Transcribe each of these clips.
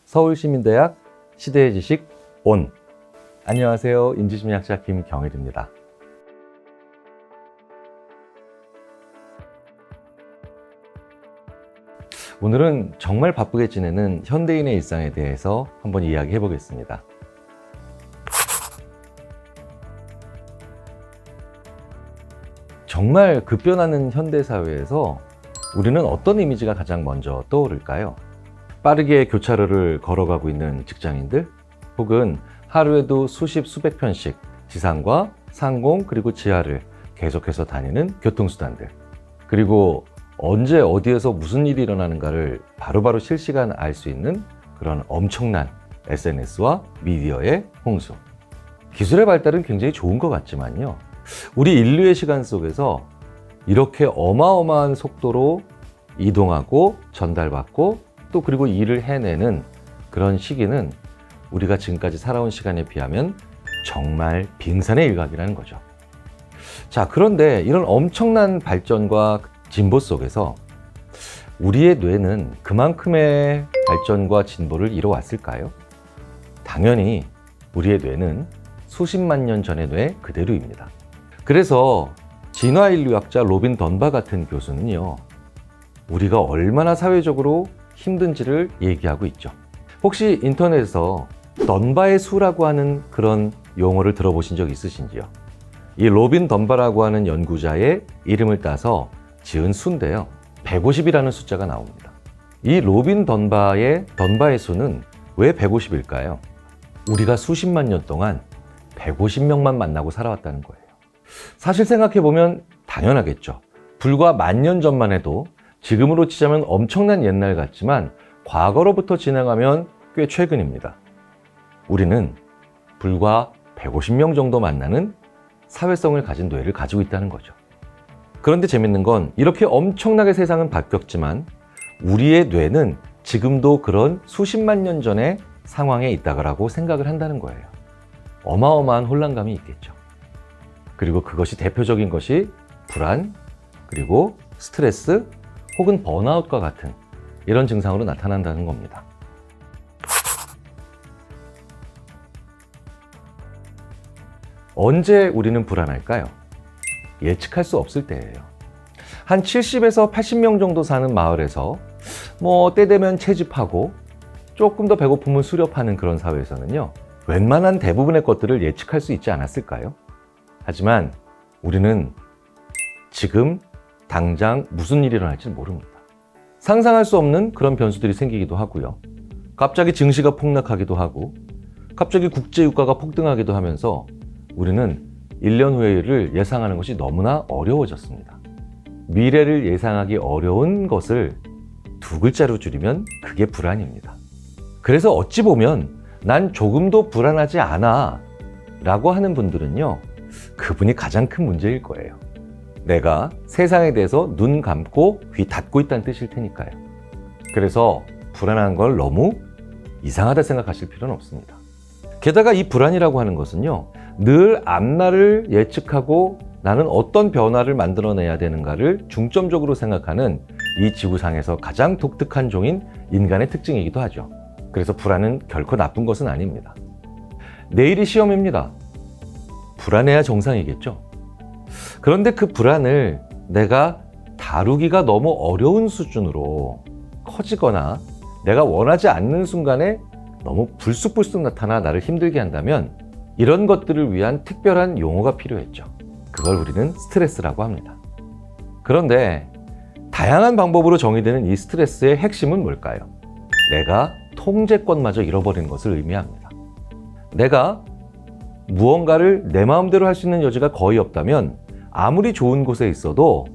서울시민대학 시대의 지식 온. 안녕하세요. 인지심리학자 김경일입니다. 오늘은 정말 바쁘게 지내는 현대인의 일상에 대해서 한번 이야기해 보겠습니다. 정말 급변하는 현대사회에서 우리는 어떤 이미지가 가장 먼저 떠오를까요? 빠르게 교차로를 걸어가고 있는 직장인들, 혹은 하루에도 수십 수백 편씩 지상과 상공 그리고 지하를 계속해서 다니는 교통수단들, 그리고 언제 어디에서 무슨 일이 일어나는가를 바로바로 실시간 알 수 있는 그런 엄청난 SNS와 미디어의 홍수. 기술의 발달은 굉장히 좋은 것 같지만요, 우리 인류의 시간 속에서 이렇게 어마어마한 속도로 이동하고 전달받고 또 그리고 일을 해내는 그런 시기는 우리가 지금까지 살아온 시간에 비하면 정말 빙산의 일각이라는 거죠. 자, 그런데 이런 엄청난 발전과 진보 속에서 우리의 뇌는 그만큼의 발전과 진보를 이뤄왔을까요? 당연히 우리의 뇌는 수십만 년 전의 뇌 그대로입니다. 그래서 진화인류학자 로빈 던바 같은 교수는요, 우리가 얼마나 사회적으로 힘든지를 얘기하고 있죠. 혹시 인터넷에서 던바의 수라고 하는 그런 용어를 들어보신 적 있으신지요? 이 로빈 던바라고 하는 연구자의 이름을 따서 지은 수인데요, 150이라는 숫자가 나옵니다. 이 로빈 던바의 수는 왜 150일까요? 우리가 수십만 년 동안 150명만 만나고 살아왔다는 거예요. 사실 생각해보면 당연하겠죠. 불과 10,000년 전만 해도 지금으로 치자면 엄청난 옛날 같지만 과거로부터 진행하면 꽤 최근입니다. 우리는 불과 150명 정도 만나는 사회성을 가진 뇌를 가지고 있다는 거죠. 그런데 재밌는 건 이렇게 엄청나게 세상은 바뀌었지만 우리의 뇌는 지금도 그런 수십만 년 전의 상황에 있다고 생각을 한다는 거예요. 어마어마한 혼란감이 있겠죠. 그리고 그것이 대표적인 것이 불안, 그리고 스트레스, 혹은 번아웃과 같은 이런 증상으로 나타난다는 겁니다. 언제 우리는 불안할까요? 예측할 수 없을 때예요. 한 70에서 80명 정도 사는 마을에서 때 되면 채집하고 조금 더 배고프면 수렵하는 그런 사회에서는요, 웬만한 대부분의 것들을 예측할 수 있지 않았을까요? 하지만 우리는 지금 당장 무슨 일이 일어날지 모릅니다. 상상할 수 없는 그런 변수들이 생기기도 하고요. 갑자기 증시가 폭락하기도 하고, 갑자기 국제유가가 폭등하기도 하면서 우리는 1년 후의 예상하는 것이 너무나 어려워졌습니다. 미래를 예상하기 어려운 것을 두 글자로 줄이면 그게 불안입니다. 그래서 어찌 보면 난 조금도 불안하지 않아 라고 하는 분들은요, 그분이 가장 큰 문제일 거예요. 내가 세상에 대해서 눈 감고 귀 닫고 있다는 뜻일 테니까요. 그래서 불안한 걸 너무 이상하다 생각하실 필요는 없습니다. 게다가 이 불안이라고 하는 것은요, 늘 앞날을 예측하고 나는 어떤 변화를 만들어내야 되는가를 중점적으로 생각하는 이 지구상에서 가장 독특한 종인 인간의 특징이기도 하죠. 그래서 불안은 결코 나쁜 것은 아닙니다. 내일이 시험입니다. 불안해야 정상이겠죠. 그런데 그 불안을 내가 다루기가 너무 어려운 수준으로 커지거나 내가 원하지 않는 순간에 너무 불쑥불쑥 나타나 나를 힘들게 한다면 이런 것들을 위한 특별한 용어가 필요했죠. 그걸 우리는 스트레스라고 합니다. 그런데 다양한 방법으로 정의되는 이 스트레스의 핵심은 뭘까요? 내가 통제권마저 잃어버리는 것을 의미합니다. 내가 무언가를 내 마음대로 할 수 있는 여지가 거의 없다면 아무리 좋은 곳에 있어도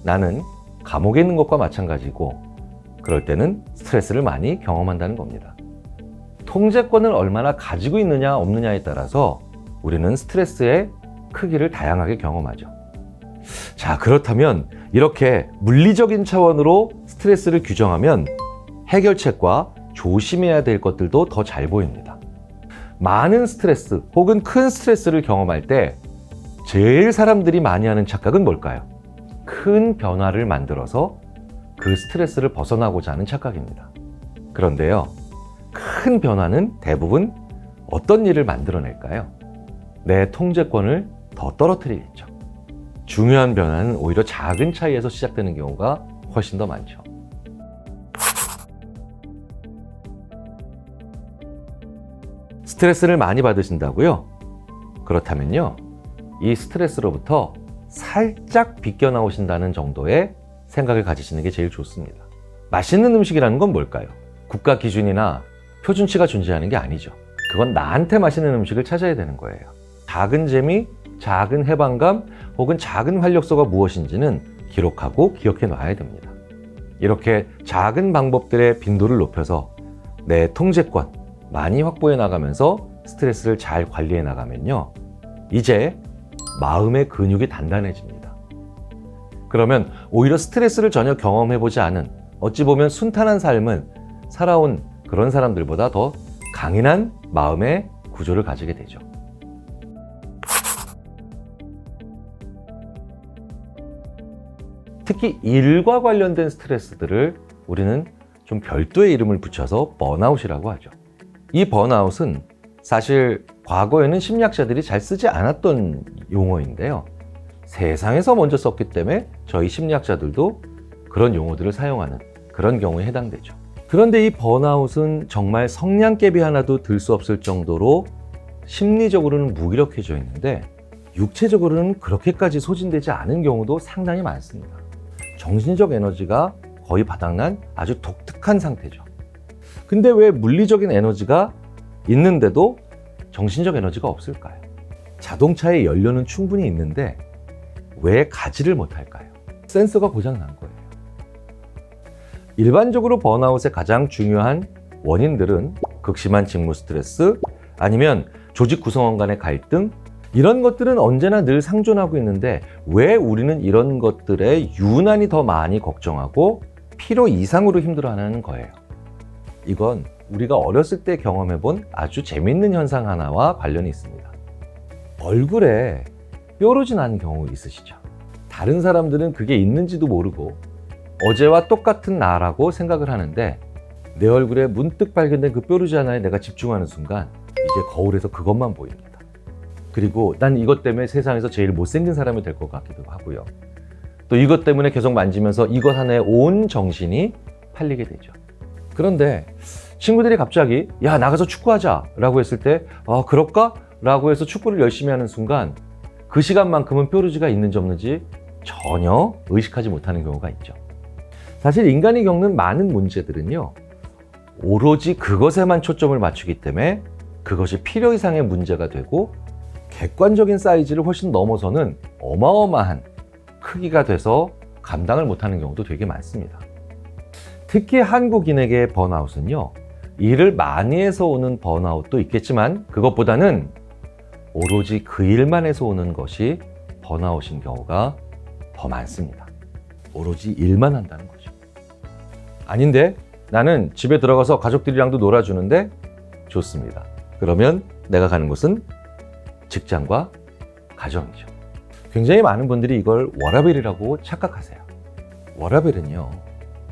나는 감옥에 있는 것과 마찬가지고, 그럴 때는 스트레스를 많이 경험한다는 겁니다. 통제권을 얼마나 가지고 있느냐 없느냐에 따라서 우리는 스트레스의 크기를 다양하게 경험하죠. 자, 그렇다면 이렇게 물리적인 차원으로 스트레스를 규정하면 해결책과 조심해야 될 것들도 더 잘 보입니다. 많은 스트레스 혹은 큰 스트레스를 경험할 때 제일 사람들이 많이 하는 착각은 뭘까요? 큰 변화를 만들어서 그 스트레스를 벗어나고자 하는 착각입니다. 그런데요, 큰 변화는 대부분 어떤 일을 만들어낼까요? 내 통제권을 더 떨어뜨리겠죠. 중요한 변화는 오히려 작은 차이에서 시작되는 경우가 훨씬 더 많죠. 스트레스를 많이 받으신다고요? 그렇다면요, 이 스트레스로부터 살짝 비껴나오신다는 정도의 생각을 가지시는 게 제일 좋습니다. 맛있는 음식이라는 건 뭘까요? 국가 기준이나 표준치가 존재하는 게 아니죠. 그건 나한테 맛있는 음식을 찾아야 되는 거예요. 작은 재미, 작은 해방감, 혹은 작은 활력소가 무엇인지는 기록하고 기억해 놔야 됩니다. 이렇게 작은 방법들의 빈도를 높여서 내 통제권 많이 확보해 나가면서 스트레스를 잘 관리해 나가면요, 이제 마음의 근육이 단단해집니다. 그러면 오히려 스트레스를 전혀 경험해보지 않은, 어찌 보면 순탄한 삶은 살아온 그런 사람들보다 더 강인한 마음의 구조를 가지게 되죠. 특히 일과 관련된 스트레스들을 우리는 좀 별도의 이름을 붙여서 번아웃이라고 하죠. 이 번아웃은 사실 과거에는 심리학자들이 잘 쓰지 않았던 용어인데요. 세상에서 먼저 썼기 때문에 저희 심리학자들도 그런 용어들을 사용하는 그런 경우에 해당되죠. 그런데 이 번아웃은 정말 성냥개비 하나도 들 수 없을 정도로 심리적으로는 무기력해져 있는데 육체적으로는 그렇게까지 소진되지 않은 경우도 상당히 많습니다. 정신적 에너지가 거의 바닥난 아주 독특한 상태죠. 근데 왜 물리적인 에너지가 있는데도 정신적 에너지가 없을까요? 자동차의 연료는 충분히 있는데 왜 가지를 못할까요? 센서가 고장난 거예요. 일반적으로 번아웃의 가장 중요한 원인들은 극심한 직무 스트레스, 아니면 조직 구성원 간의 갈등, 이런 것들은 언제나 늘 상존하고 있는데 왜 우리는 이런 것들에 유난히 더 많이 걱정하고 필요 이상으로 힘들어하는 거예요. 이건 우리가 어렸을 때 경험해본 아주 재밌는 현상 하나와 관련이 있습니다. 얼굴에 뾰루지 나는 경우 있으시죠? 다른 사람들은 그게 있는지도 모르고 어제와 똑같은 나라고 생각을 하는데 내 얼굴에 문득 발견된 그 뾰루지 하나에 내가 집중하는 순간 이제 거울에서 그것만 보입니다. 그리고 난 이것 때문에 세상에서 제일 못생긴 사람이 될 것 같기도 하고요. 또 이것 때문에 계속 만지면서 이것 하나에 온 정신이 팔리게 되죠. 그런데 친구들이 갑자기 야, 나가서 축구하자 라고 했을 때 그럴까? 라고 해서 축구를 열심히 하는 순간 그 시간만큼은 뾰루지가 있는지 없는지 전혀 의식하지 못하는 경우가 있죠. 사실 인간이 겪는 많은 문제들은요, 오로지 그것에만 초점을 맞추기 때문에 그것이 필요 이상의 문제가 되고 객관적인 사이즈를 훨씬 넘어서는 어마어마한 크기가 돼서 감당을 못하는 경우도 되게 많습니다. 특히 한국인에게 번아웃은요, 일을 많이 해서 오는 번아웃도 있겠지만 그것보다는 오로지 그 일만 해서 오는 것이 번아웃인 경우가 더 많습니다. 오로지 일만 한다는 거죠. 아닌데 나는 집에 들어가서 가족들이랑도 놀아주는데 좋습니다. 그러면 내가 가는 곳은 직장과 가정이죠. 굉장히 많은 분들이 이걸 워라밸이라고 착각하세요. 워라밸은요,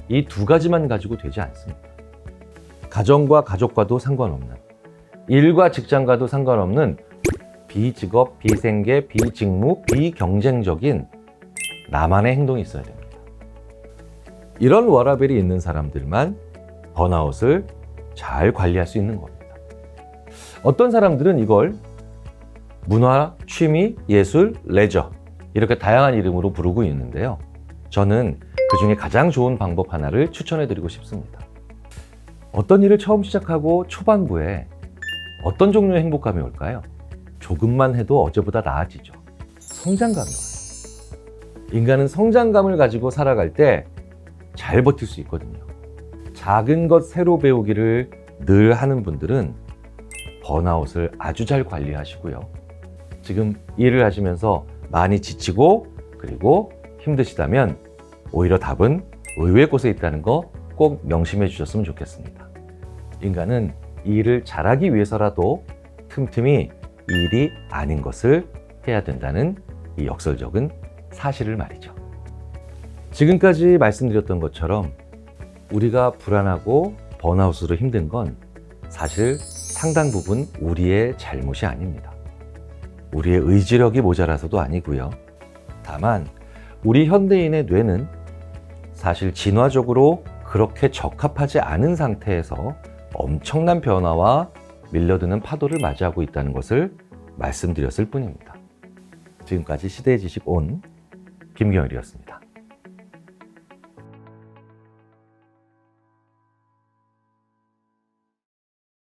이 두 가지만 가지고 되지 않습니다. 가정과 가족과도 상관없는, 일과 직장과도 상관없는 비직업, 비생계, 비직무, 비경쟁적인 나만의 행동이 있어야 됩니다. 이런 워라밸이 있는 사람들만 번아웃을 잘 관리할 수 있는 겁니다. 어떤 사람들은 이걸 문화, 취미, 예술, 레저 이렇게 다양한 이름으로 부르고 있는데요. 저는 그 중에 가장 좋은 방법 하나를 추천해 드리고 싶습니다. 어떤 일을 처음 시작하고 초반부에 어떤 종류의 행복감이 올까요? 조금만 해도 어제보다 나아지죠. 성장감이 와요. 인간은 성장감을 가지고 살아갈 때 잘 버틸 수 있거든요. 작은 것 새로 배우기를 늘 하는 분들은 번아웃을 아주 잘 관리하시고요. 지금 일을 하시면서 많이 지치고 그리고 힘드시다면 오히려 답은 의외의 곳에 있다는 거 꼭 명심해 주셨으면 좋겠습니다. 인간은 일을 잘하기 위해서라도 틈틈이 일이 아닌 것을 해야 된다는 이 역설적인 사실을 말이죠. 지금까지 말씀드렸던 것처럼 우리가 불안하고 번아웃으로 힘든 건 사실 상당 부분 우리의 잘못이 아닙니다. 우리의 의지력이 모자라서도 아니고요. 다만 우리 현대인의 뇌는 사실 진화적으로 그렇게 적합하지 않은 상태에서 엄청난 변화와 밀려드는 파도를 맞이하고 있다는 것을 말씀드렸을 뿐입니다. 지금까지 시대의 지식 온 김경일이었습니다.